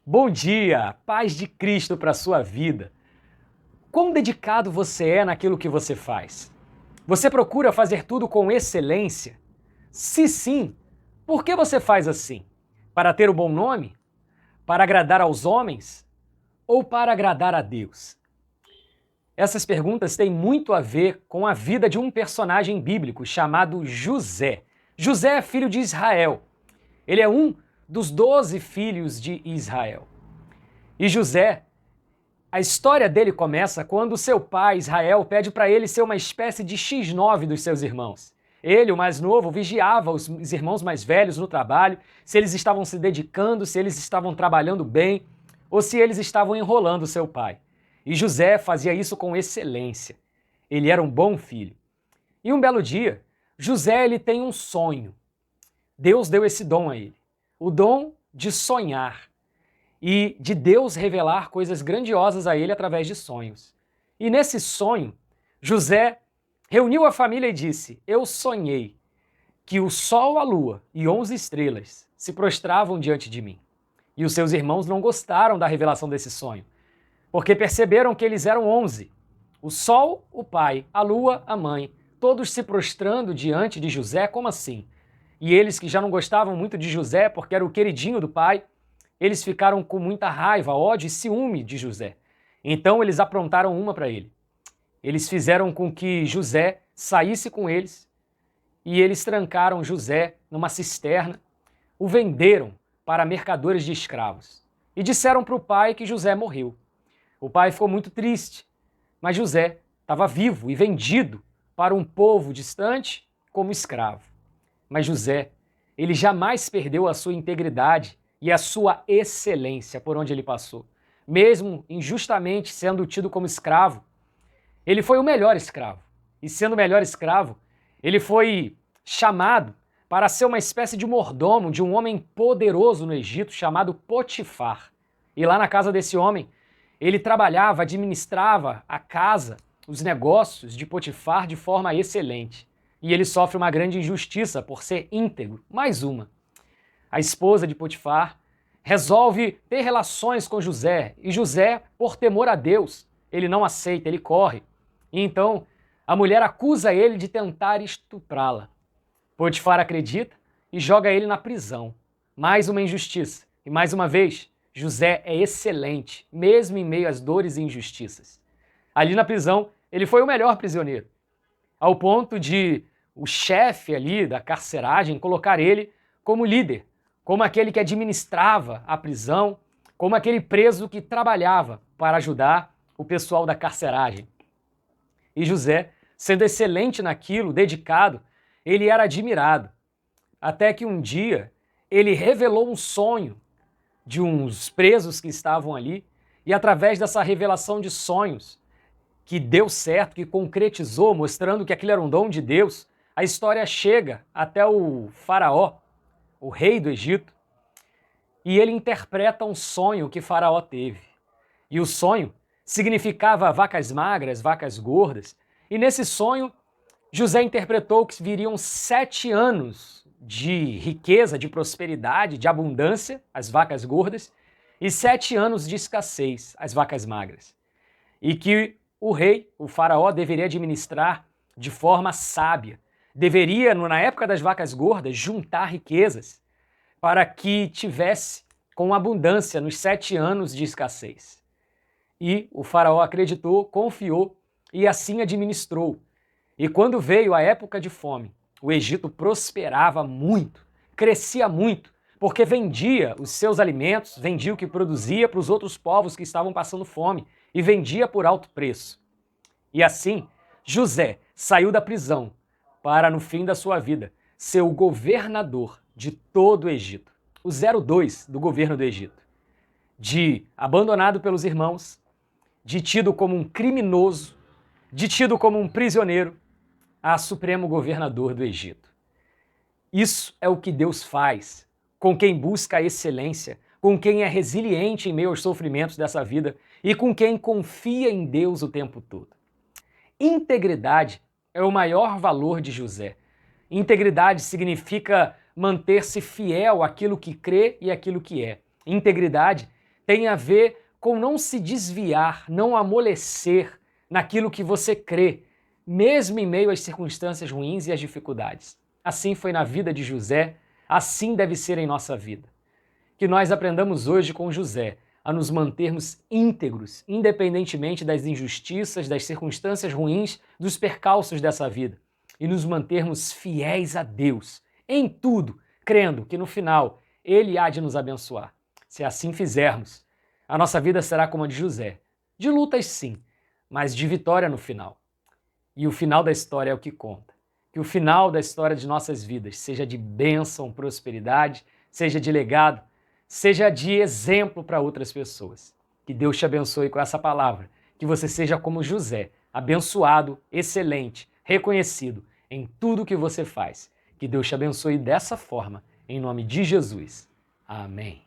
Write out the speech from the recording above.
Bom dia, paz de Cristo para a sua vida. Quão dedicado você é naquilo que você faz? Você procura fazer tudo com excelência? Se sim, por que você faz assim? Para ter o bom nome? Para agradar aos homens? Ou para agradar a Deus? Essas perguntas têm muito a ver com a vida de um personagem bíblico chamado José. José é filho de Israel. Ele é um dos 12 filhos de Israel. E José, a história dele começa quando seu pai, Israel, pede para ele ser uma espécie de X9 dos seus irmãos. Ele, o mais novo, vigiava os irmãos mais velhos no trabalho, se eles estavam se dedicando, se eles estavam trabalhando bem ou se eles estavam enrolando seu pai. E José fazia isso com excelência. Ele era um bom filho. E um belo dia, José ele tem um sonho. Deus deu esse dom a ele, o dom de sonhar e de Deus revelar coisas grandiosas a ele através de sonhos. E nesse sonho, José reuniu a família e disse: Eu sonhei que o sol, a lua e 11 estrelas se prostravam diante de mim. E os seus irmãos não gostaram da revelação desse sonho, porque perceberam que eles eram 11. O sol, o pai, a lua, a mãe, todos se prostrando diante de José, como assim? E eles que já não gostavam muito de José, porque era o queridinho do pai, eles ficaram com muita raiva, ódio e ciúme de José. Então eles aprontaram uma para ele. Eles fizeram com que José saísse com eles e eles trancaram José numa cisterna, o venderam para mercadores de escravos e disseram para o pai que José morreu. O pai ficou muito triste, mas José estava vivo e vendido para um povo distante como escravo. Mas José, ele jamais perdeu a sua integridade e a sua excelência por onde ele passou. Mesmo injustamente sendo tido como escravo, ele foi o melhor escravo. E sendo o melhor escravo, ele foi chamado para ser uma espécie de mordomo de um homem poderoso no Egito chamado Potifar. E lá na casa desse homem, ele trabalhava, administrava a casa, os negócios de Potifar de forma excelente. E ele sofre uma grande injustiça por ser íntegro. Mais uma. A esposa de Potifar resolve ter relações com José, e José, por temor a Deus, ele não aceita, ele corre. E então a mulher acusa ele de tentar estuprá-la. Potifar acredita e joga ele na prisão. Mais uma injustiça. E mais uma vez, José é excelente, mesmo em meio às dores e injustiças. Ali na prisão, ele foi o melhor prisioneiro, ao ponto de o chefe ali da carceragem colocar ele como líder, como aquele que administrava a prisão, como aquele preso que trabalhava para ajudar o pessoal da carceragem. E José, sendo excelente naquilo, dedicado, ele era admirado. Até que um dia ele revelou um sonho de uns presos que estavam ali, e através dessa revelação de sonhos, que deu certo, que concretizou, mostrando que aquilo era um dom de Deus, a história chega até o faraó, o rei do Egito, e ele interpreta um sonho que Faraó teve. E o sonho significava vacas magras, vacas gordas, e nesse sonho José interpretou que viriam 7 anos de riqueza, de prosperidade, de abundância, as vacas gordas, e 7 anos de escassez, as vacas magras. E que o rei, o faraó, deveria administrar de forma sábia. Deveria, na época das vacas gordas, juntar riquezas para que tivesse com abundância nos 7 anos de escassez. E o faraó acreditou, confiou e assim administrou. E quando veio a época de fome, o Egito prosperava muito, crescia muito, porque vendia os seus alimentos, vendia o que produzia para os outros povos que estavam passando fome e vendia por alto preço. E assim, José saiu da prisão para, no fim da sua vida, ser o governador de todo o Egito, o 02 do governo do Egito, de abandonado pelos irmãos, de tido como um criminoso, de tido como um prisioneiro, a supremo governador do Egito. Isso é o que Deus faz com quem busca a excelência, com quem é resiliente em meio aos sofrimentos dessa vida e com quem confia em Deus o tempo todo. Integridade é o maior valor de José. Integridade significa manter-se fiel àquilo que crê e àquilo que é. Integridade tem a ver com não se desviar, não amolecer naquilo que você crê, mesmo em meio às circunstâncias ruins e às dificuldades. Assim foi na vida de José, assim deve ser em nossa vida. Que nós aprendamos hoje com José a nos mantermos íntegros, independentemente das injustiças, das circunstâncias ruins, dos percalços dessa vida, e nos mantermos fiéis a Deus, em tudo, crendo que no final Ele há de nos abençoar. Se assim fizermos, a nossa vida será como a de José, de lutas sim, mas de vitória no final. E o final da história é o que conta. Que o final da história de nossas vidas seja de bênção, prosperidade, seja de legado, seja de exemplo para outras pessoas. Que Deus te abençoe com essa palavra. Que você seja como José, abençoado, excelente, reconhecido em tudo que você faz. Que Deus te abençoe dessa forma, em nome de Jesus. Amém.